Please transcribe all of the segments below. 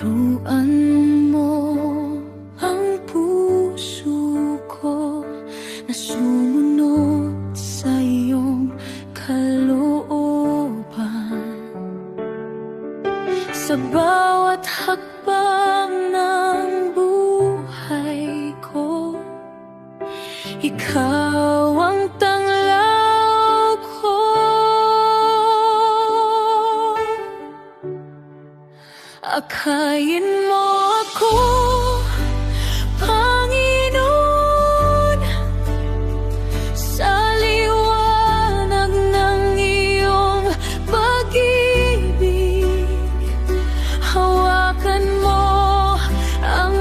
Turuan mo ang puso ko na sumunod sa iyong kalooban. Sa bawat hakbang ng buhay ko, ikaw ang tanglaw ko. Akayin mo ako, Panginoon, sa liwanag ng iyong pag-ibig. Hawakan mo ang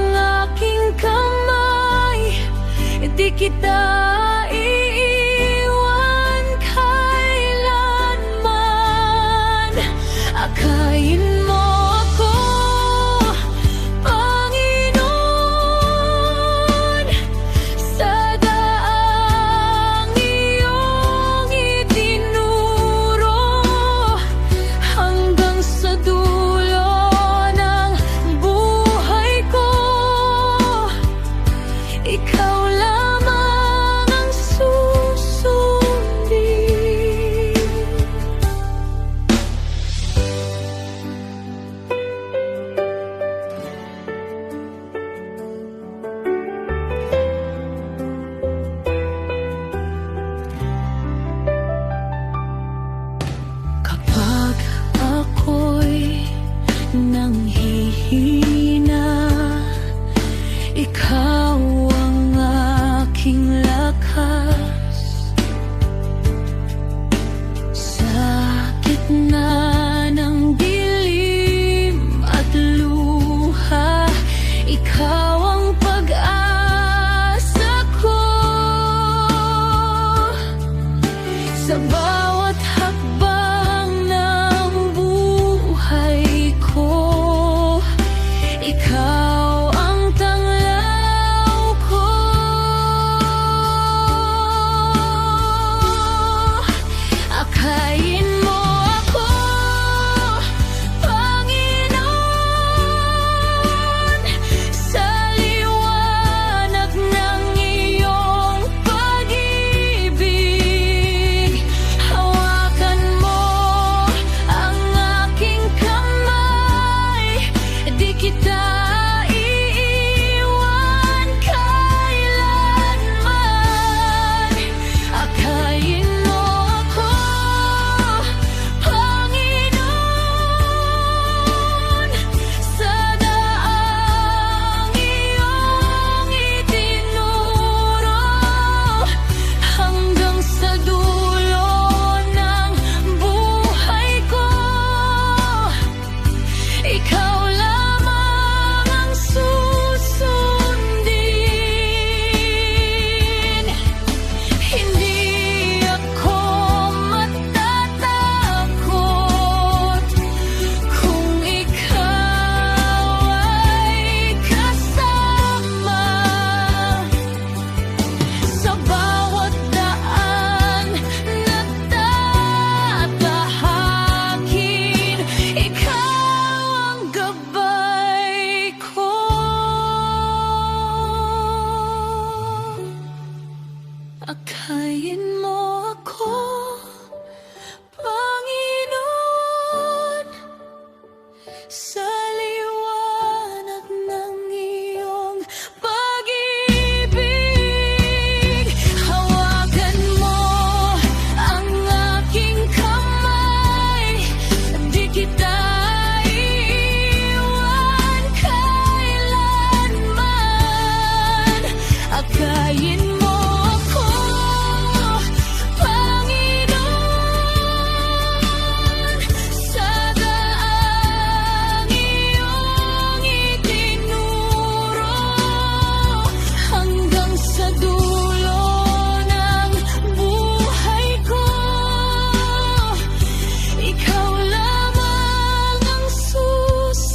aking kamay, di kita iiwan kailanman. Akayin mo ako, Panginoon, sa daang iyong itinuro, hanggang sa dulo ng buhay ko. Ikaw lamang ang susundin. Kapag ako'y nanghihina, ikaw ang aking lakas. Sa gitna ng dilim at luha, ikaw ang pag-asa ko. Sa bawat hakbang ng buhay ko, ikaw ang tanglaw ko. Akayin mo ako, Panginoon, sa liwanag ng iyong pag-ibig. Hawakan mo ang aking kamay, di kita iiwan kailanman. Akayin mo ako, Panginoon, sa daang iyong itinuro, hanggang sa dulo ng buhay ko. Ikaw lamang ang susundin. Hindi ako matatakot kung ikaw ay kasama. Sa bawat daan na tatahakin, ikaw ang gabay ko. Akayin mo ako, Panginoon, sa liwanag ng iyong pag-ibig. Hawakan mo ang aking kamay, di kita iiwan kailanman. Akayin mo ako, Panginoon, sa daang iyong itinuro, hanggang sa dulo ng buhay ko. Ikaw lamang ang susundin.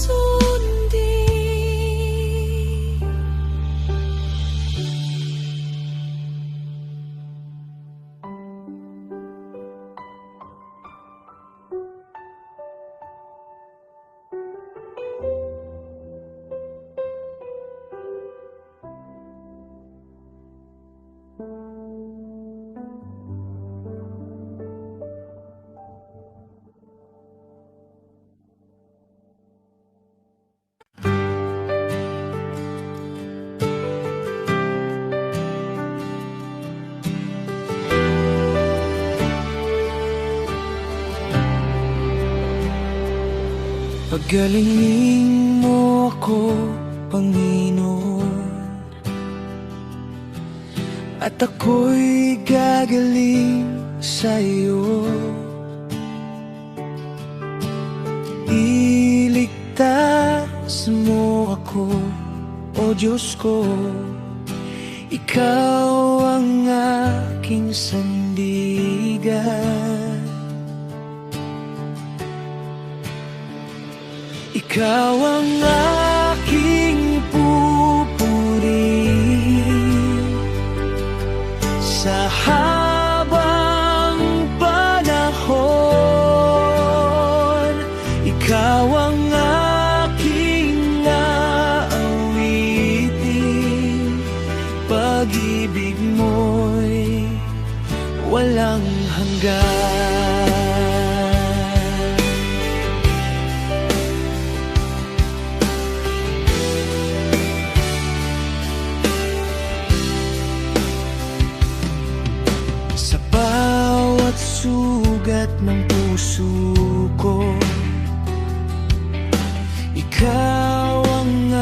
Pagalingin mo ako, Panginoon, at ako'y gagaling sa'yo. Iligtas mo ako, O Diyos ko, Ikaw ang aking sandigan. Ikaw ang aking pupurihin sa habang panahon. Ikaw ang aking aawitin, pag-ibig mo'y walang hanggan. Sugat ng puso ko, Ikaw ang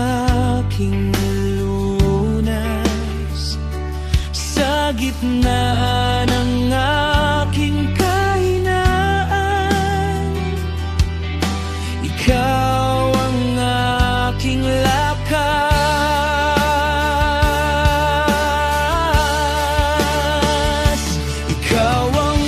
aking lunas. Sa gitna ng aking kahinaan, Ikaw ang aking lakas. Ikaw ang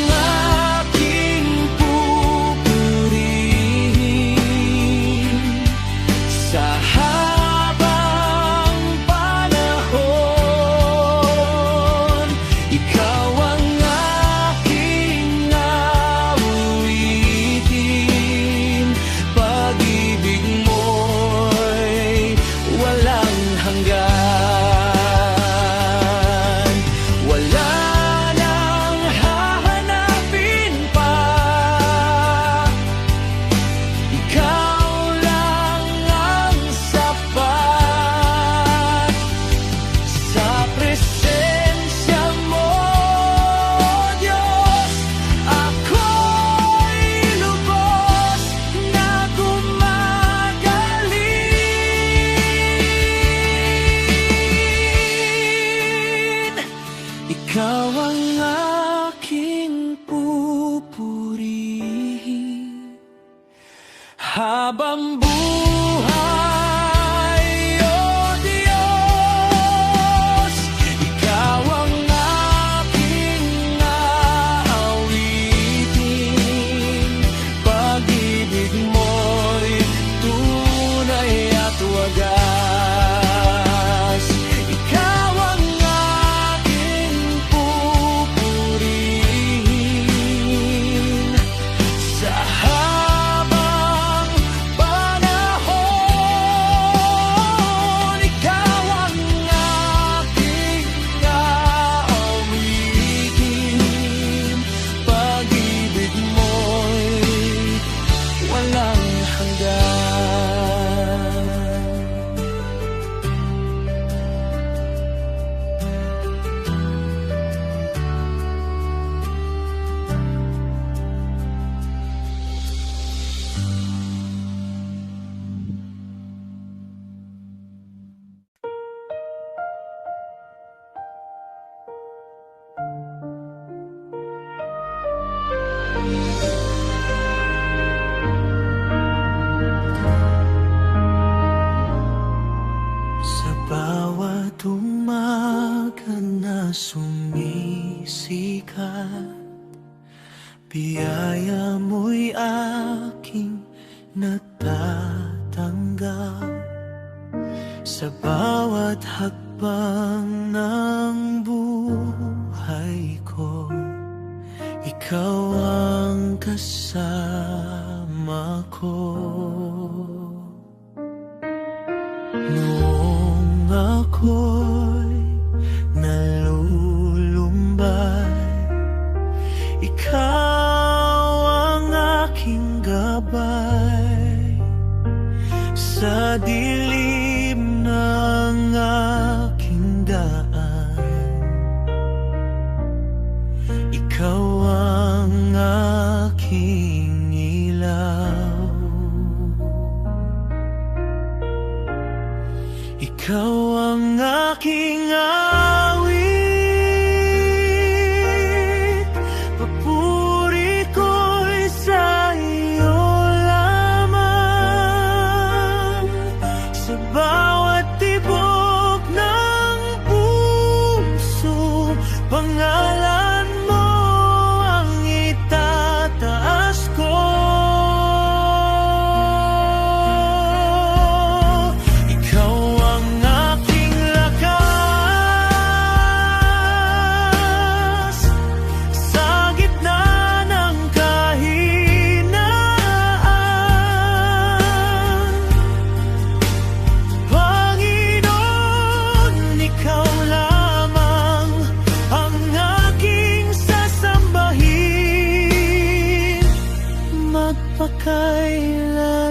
Ikaw ang aking pupurihin habang buhay, O Diyos. Ikaw ang aking aawitin, pag-ibig mo'y tunay at wagas. Sa bawat umaga na sumisikat, biyaya mo'y aking natatanggap. Sa bawat hakbang ng buhay ko, Ikaw ang kasama ko. Noong ako'y nalulumbay, Ikaw ang aking gabay. Sa dilim ng aking daan, Ikaw ang aking ilaw. ikaw ang aking awit. Papuri ko'y sa iyo lamang. Sa bawat tibok ng puso, pangalan mo ang itataas ko. Ikaw ang aking lakas sa gitna ng kahinaan. Panginoon, ikaw lamang ang aking sasambahin magpakailanman.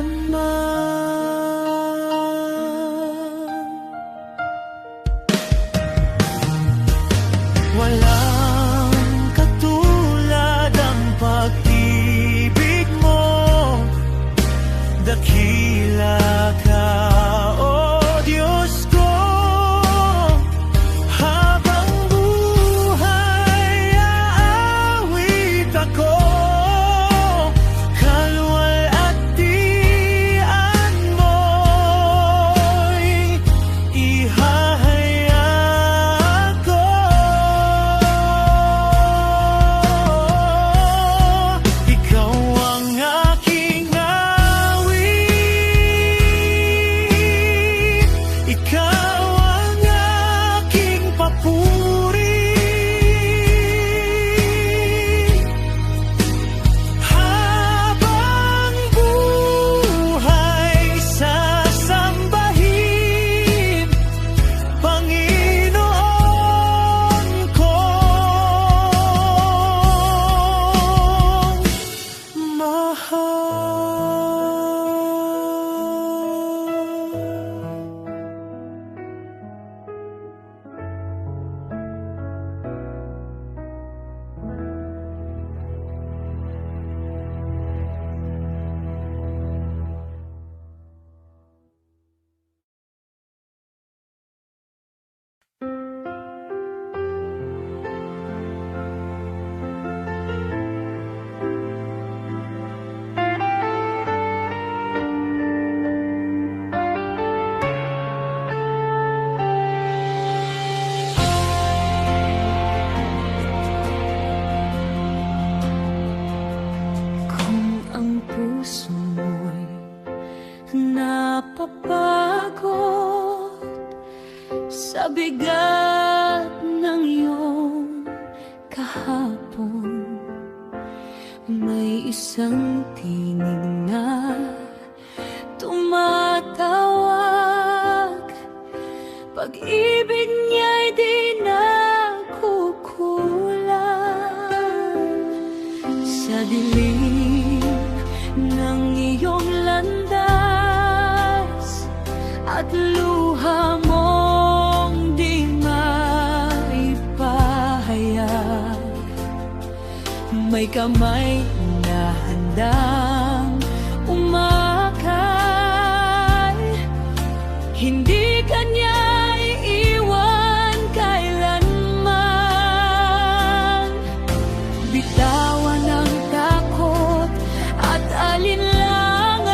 Walang katulad ang pag-ibig mo. Dakila ka, O Diyos ko. Habang buhay, aawit ako. Kalwalhatian mo'y ihahayag ko. Ikaw ang aking awit. Ikaw ang aking papuri. Habang buhay, sasambahin, Panginoon kong mahal. Kung ang puso mo'y napapagod sa bigat ng iyong kahapon, may isang tinig na tumatawag. Pag-ibig niya'y di nagkukulang. Sa dilim ng iyong landas at luha mong di maipahayag, may kamay na handang umakay. Hindi ka niya iiwan kailanman. Bitawan ang takot at alinlangan.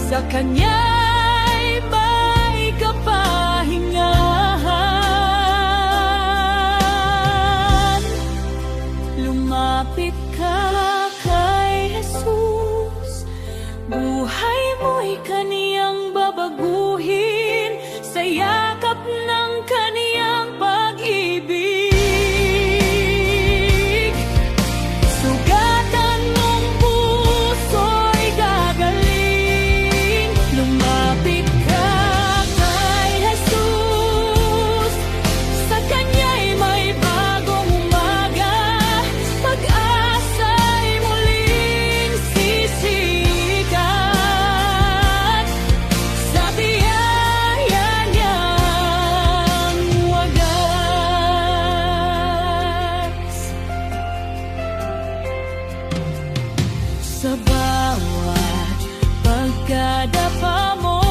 Sa Kanya'y may kapahingahan. Lumapit ka kay Jesus. Buhay mo'y Kaniyang babaguhin sa yakap ng Kaniyang pag-ibig. Sugatan mong puso'y gagaling. Lumapit ka kay Jesus. Sa Kanya'y may bagong umaga. Pag-asa'y muling sisikat sa biyaya niyang wagas. Sa bawat pagkadapa mo,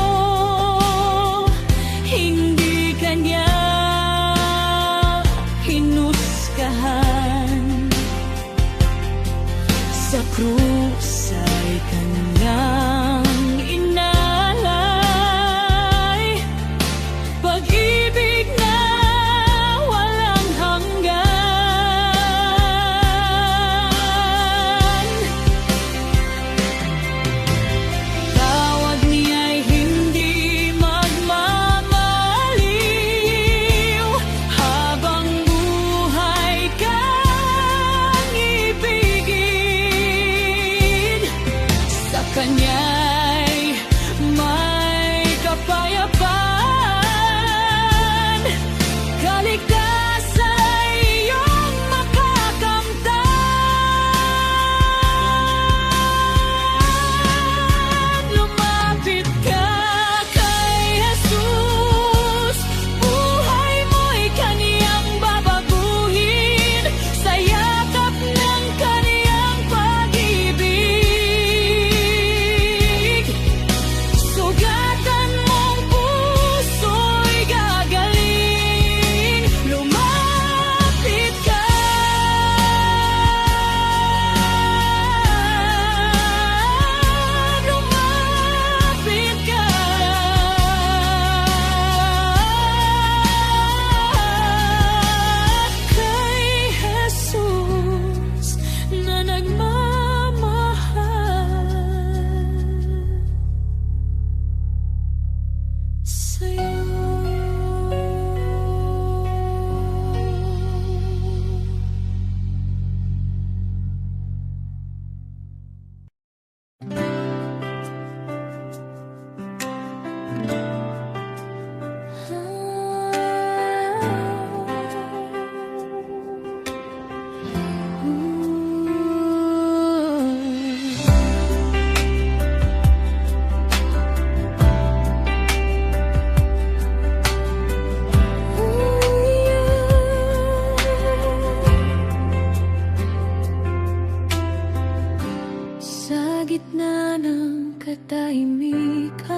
katahimikan,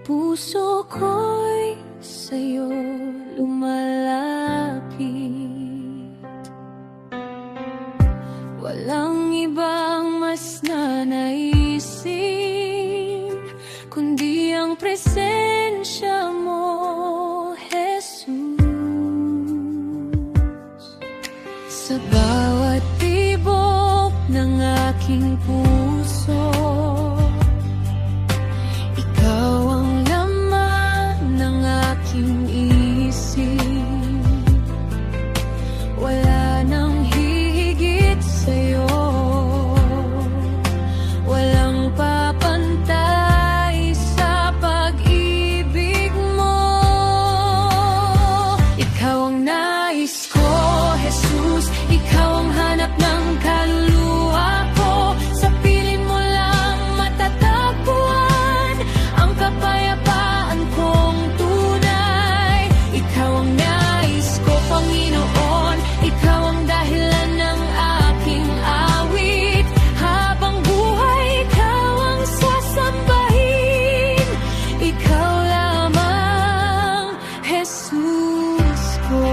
puso ko'y sa'yo lumalapit. Walang ibang mas nanaisin kundi ang presensya mo, Jesus. Sa bawat tibok ng aking puso, ikaw ang laman ng aking isip. Wala nang hihigit sa'yo, walang papantay sa pag-ibig mo. Ikaw ang nais ko, Jesus. Ikaw ang hanap ng kaluluwa ko. Sa piling mo lang matatagpuan ang kapayapaan kong tunay. Ikaw ang nais ko, Panginoon. Ikaw ang dahilan ng aking awit. Habang buhay, ikaw ang sasambahin. Ikaw lamang, Jesus ko.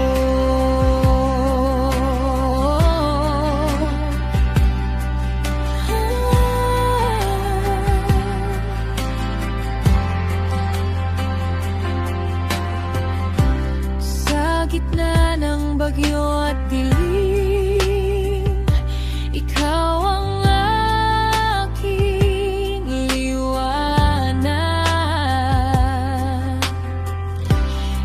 Sa gitna ng bagyo at dilim, ikaw ang aking liwanag.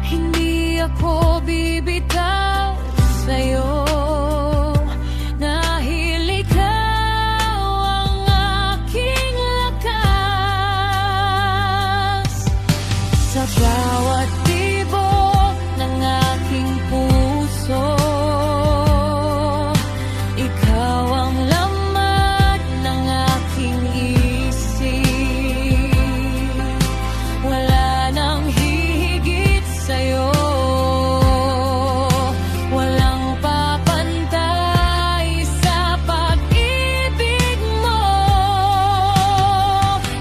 Hindi ako bibitaw sa'yo dahil ikaw ang aking lakas. Sa bawat tibok ng aking puso, ikaw ang laman ng aking isip. Wala nang hihigit sa'yo, walang papantay sa pag-ibig mo.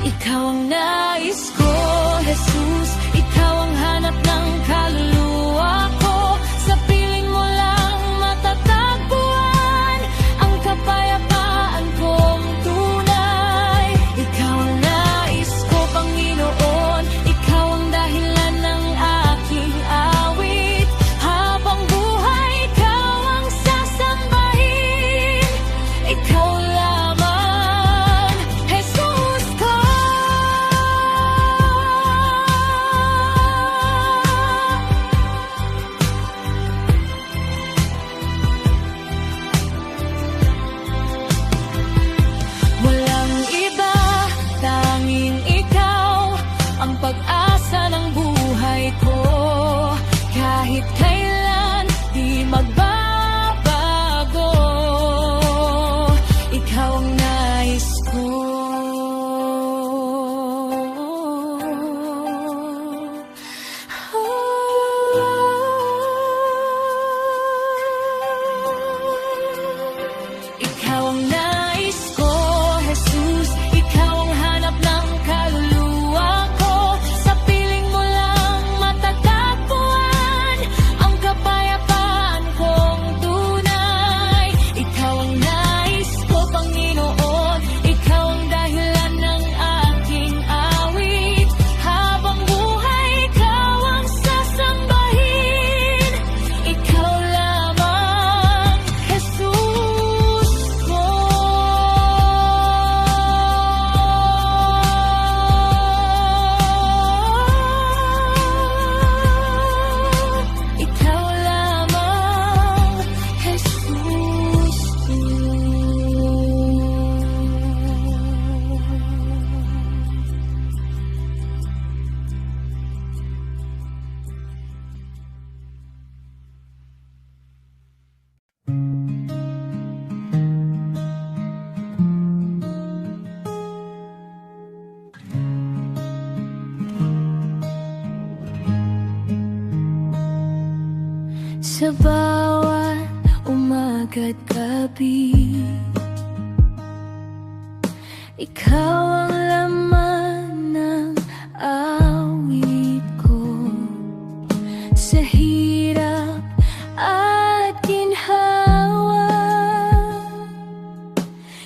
Ikaw ang nais ko, Jesus. Ikaw ang hanap ng kaluluwa ko. Sa piling mo lang matatagpuan ang kapayapaan kong tunay. Ikaw ang nais ko, Panginoon. Ikaw ang dahilan ng aking awit. Habang buhay, ikaw ang sasambahin. Ikaw lamang, Jesus ko. Walang iba, tanging ikaw ang pag-asa ng buhay ko. Kahit kailan di magbabago, ikaw ang nais ko. Ikaw ang nais ko, Jesus. Ikaw ang hanap ng kaluluwa ko. Sa piling mo lang matatagpuan ang kapayapaan kong tunay. Ikaw ang nais ko, Panginoon. Ikaw ang dahilan ng aking awit. Habang buhay, ikaw ang sasambahin. Ikaw lamang, Jesus ko. Ikaw lamang, Jesus ko. Sa bawat umaga't gabi, ikaw ang laman ng awit ko. Sa hirap at ginhawa,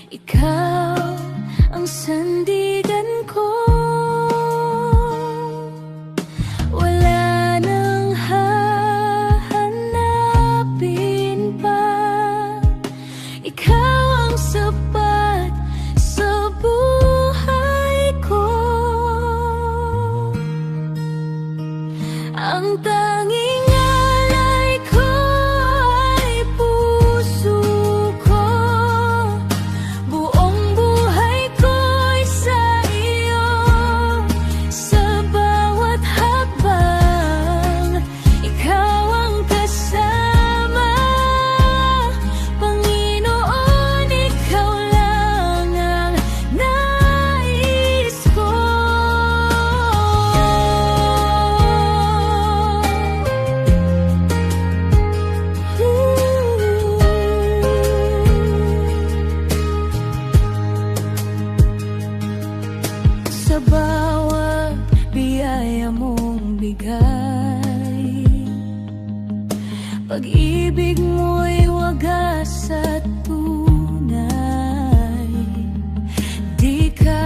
ikaw ang sandigan ko. Wala nang hahanapin pa, ikaw ang sapat sa buhay ko. Ang tanging alay ko ay puso ko. Buong buhay ko'y sa iyo. Sa bawat hakbang, ikaw ang kasama. Panginoon, ikaw lang ang nais ko. Sa bawat biyaya mong bigay, pag-ibig mo'y wagas at tunay. Di ka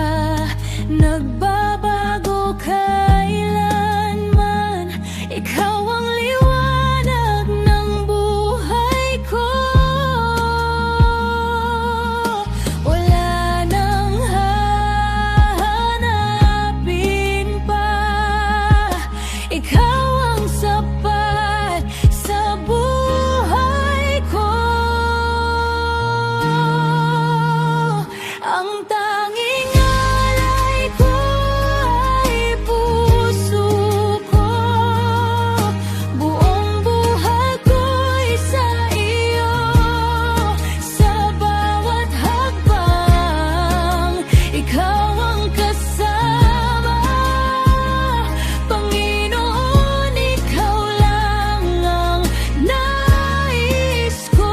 nagbabago kailanman, ikaw ang liwanag ng buhay ko. Wala nang hahanapin pa, ikaw ang sapat sa buhay ko. Ang tanging alay ko ay puso ko. Buong buhay ko'y sa iyo. Sa bawat hakbang, ikaw ang kasama. Panginoon, ikaw lang ang nais ko.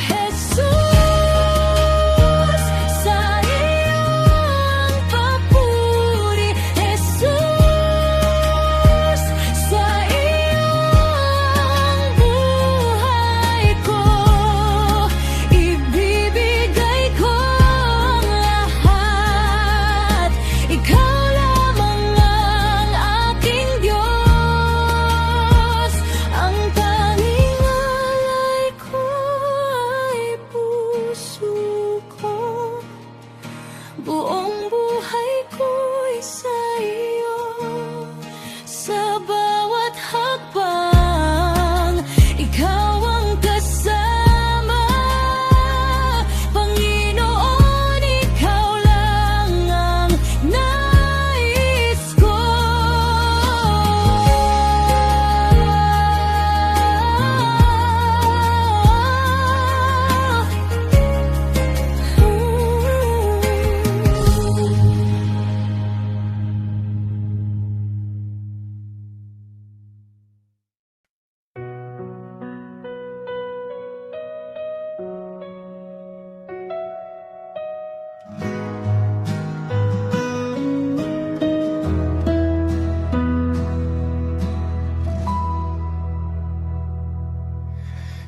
Jesus, sa iyong papuri. Jesus, sa iyong buhay ko. Ibibigay ko ang lahat. Ikaw lamang ang aking Diyos. Ang tanging alay ko ay puso ko. Buong buhay ko'y sa iyo. Sa bawat hakbang, ikaw ang kasama. Panginoon, ikaw lang ang nais ko.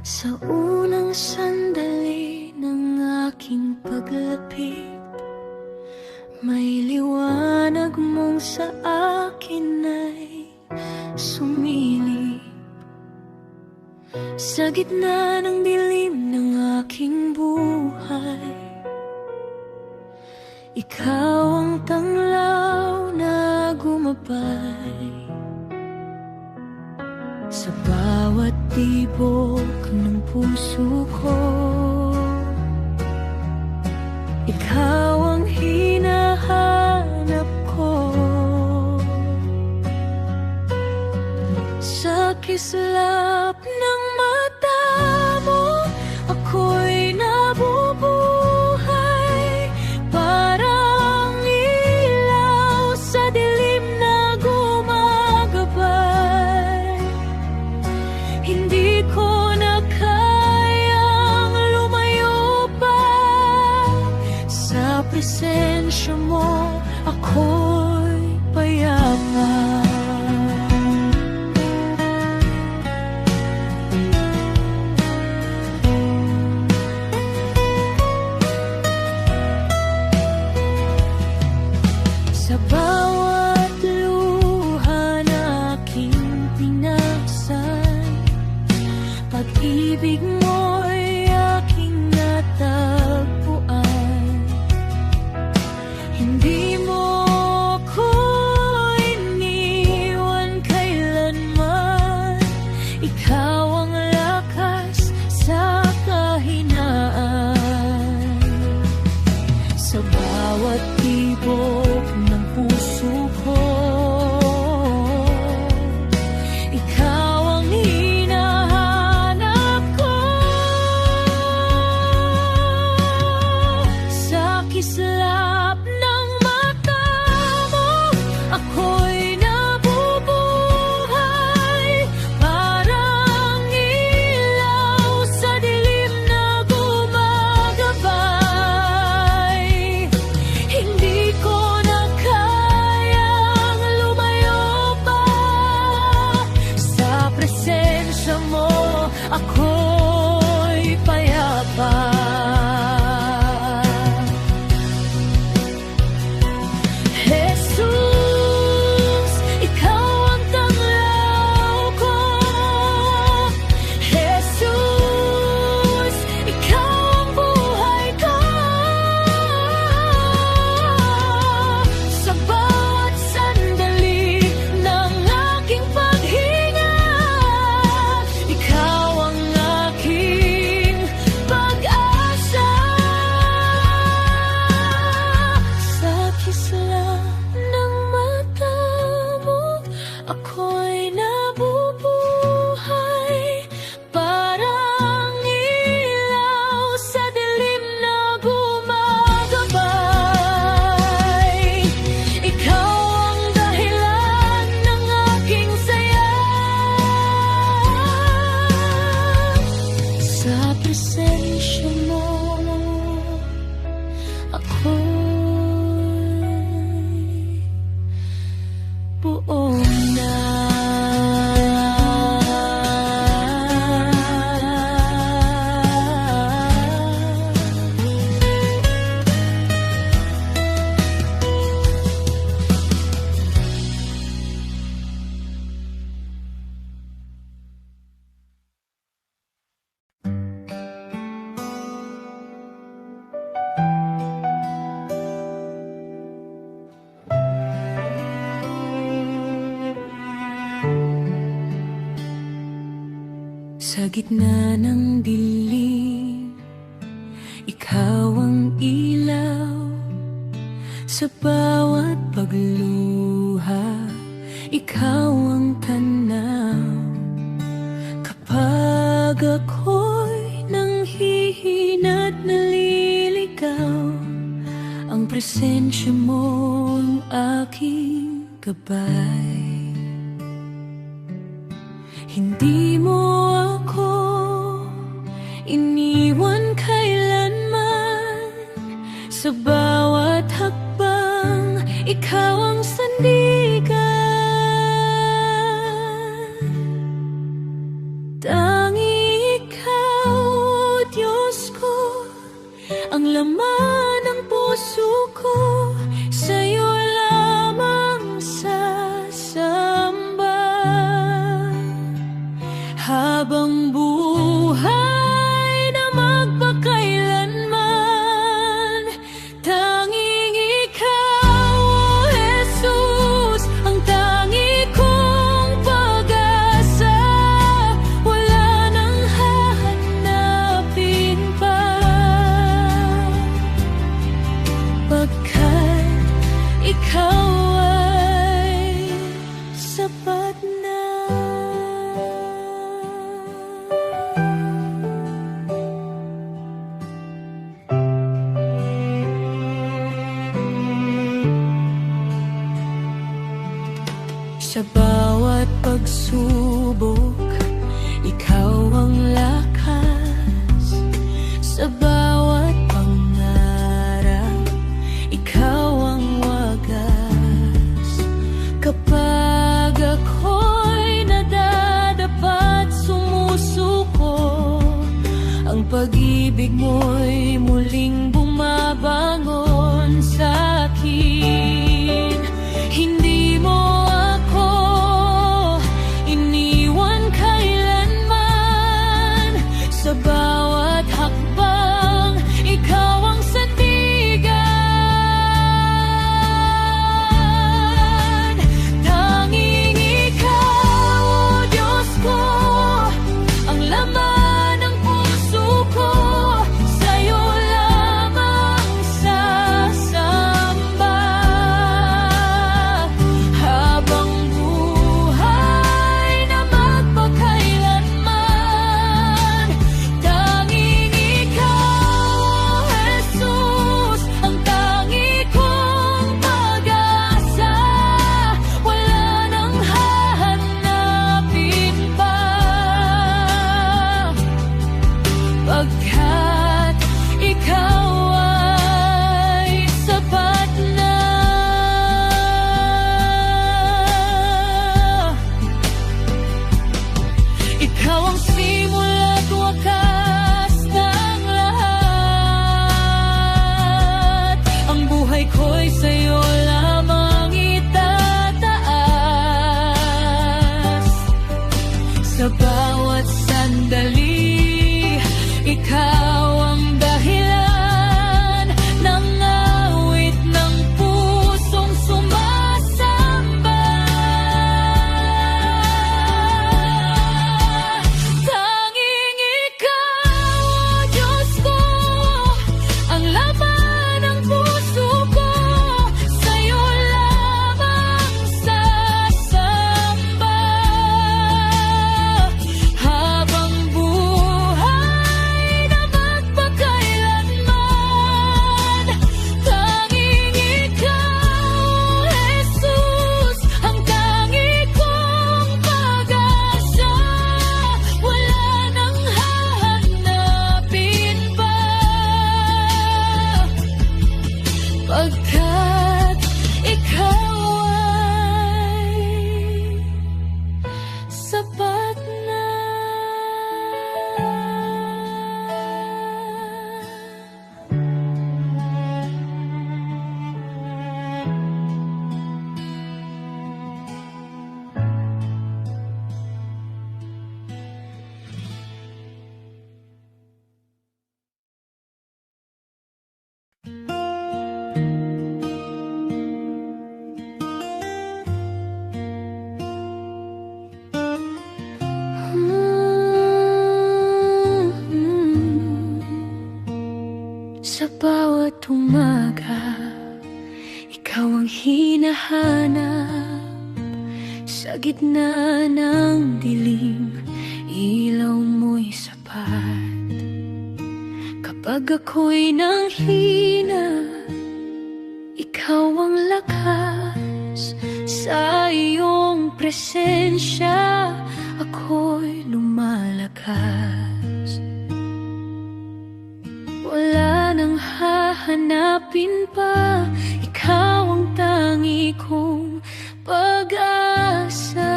Sa unang sandali ng aking paglapit, may liwanag mong sa akin ay sumilip. Sa gitna ng dilim ng aking buhay, ikaw ang tanglaw na gumabay. Sa bawat tibok ng puso ko, ikaw ang hinahanap ko. Sa kislap ng mata mo, ako'y nabubuhay. Parang ilaw sa dilim na gumagabay. Hindi pag-ibig mo'y aking natagpuan. Hindi mo ako iniwan kailanman. Ikaw ang lakas sa kahinaan. Sa bawat tibok ng puso ko, ikaw ang hinahanap ko. Sa kislap ng mata mo, ako'y nabubuhay. Parang ilaw sa dilim na gumagabay. Hindi ko na kayang lumayo pa. Sa presensya mo, ako'y payapa. Jesus, ikaw ang tanglaw ko. Jesus, ikaw ang buhay ko. Sa bawat sandali ng aking paghinga, ikaw ang aking pag-asa. Sa kislap ng mata mo, ako'y nabubuhay. Parang ilaw sa dilim na gumagabay. Ikaw ang dahilan ng aking saya. Sa presensya mo, ako'y buong na. Sa gitna ng dilim, ikaw ang ilaw. Sa bawat pagluha, ikaw ang tanaw. Kapag ako'y nanghihina't naliligaw, ang presensya mo ang aking gabay. Hindi mo ako iniwan kailanman. Sa bawat hakbang, ikaw ang sandigan. Tangi ikaw, O Diyos ko, ang laman ng puso ko. Sa'yo lamang sasamba. Habang buhay na magpakailanman, tanging ikaw, O Jesus, ang tangi kong pag-asa. Wala nang hahanapin pa, pagkat ikaw ay sapat na. Sa bawat pagsubok, ikaw ang lakas. Sa bawat pangarap, ikaw ang wagas. Kapag ako'y nadadapat sumusuko, ang pag-ibig mo'y muling bumabangon sa akin. Hindi mo ako iniwan kailanman. bawat umaga, ikaw ang hinahanap. Sa gitna ng dilim, ilaw mo'y sapat. Kapag ako'y nanghina, ikaw ang lakas. Sa iyong presensya, ako'y lumalakas. Wala nang hahanapin pa, ikaw ang tangi kong pag-asa.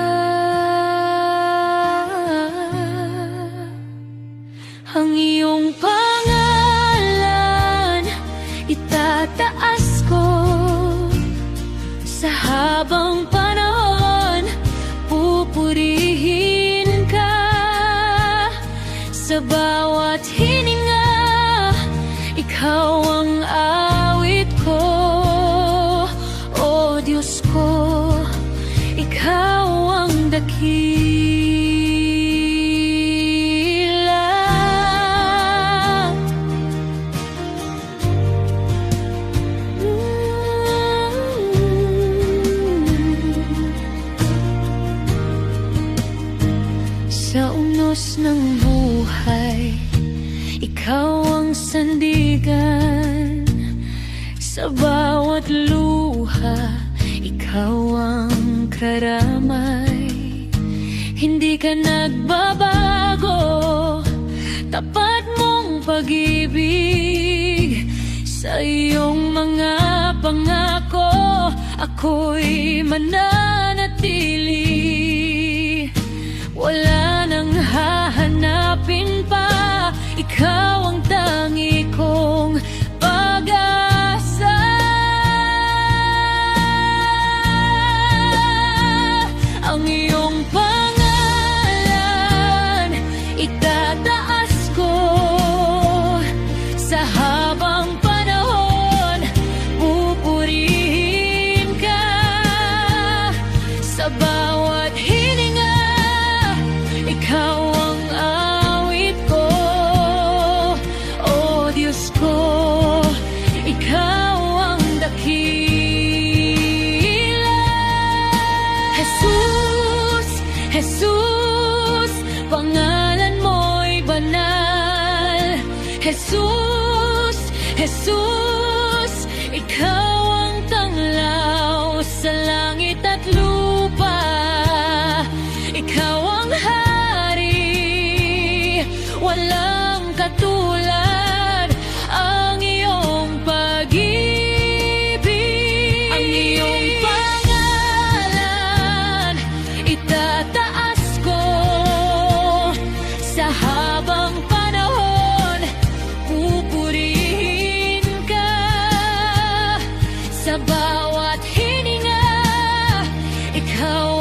Ang iyong pangalan itataas ko sa habang panahon. Pupurihin ka sa bawat hininga. Ikaw ang awit ko, O Diyos ko. Ikaw ang dakila. Sa unos ng buhay, ikaw ang sandigan. Sa bawat luha, ikaw ang karamay. Hindi ka nagbabago, tapat mong pag-ibig. Sa iyong mga pangako, ako'y mananatili. Wala nang hahanapin pa, ikaw ang tangi kong pag-asa. Ang iyong pangalan itataas ko sa habang panahon. Pupurihin ka sa bawat hininga. Ikaw ang awit ko, O Diyos ko. Ikaw ang dakila. Jesus, Jesus, pangalan mo'y banal. Jesus, Jesus, ikaw ang tanglaw sa langit at lupa. Ikaw ang hari, walang katulad. Ang iyong pag-ibig, ang iyong pangalan itataas ko sa habang panahon. Pupurihin ka sa bawat hininga. Ikaw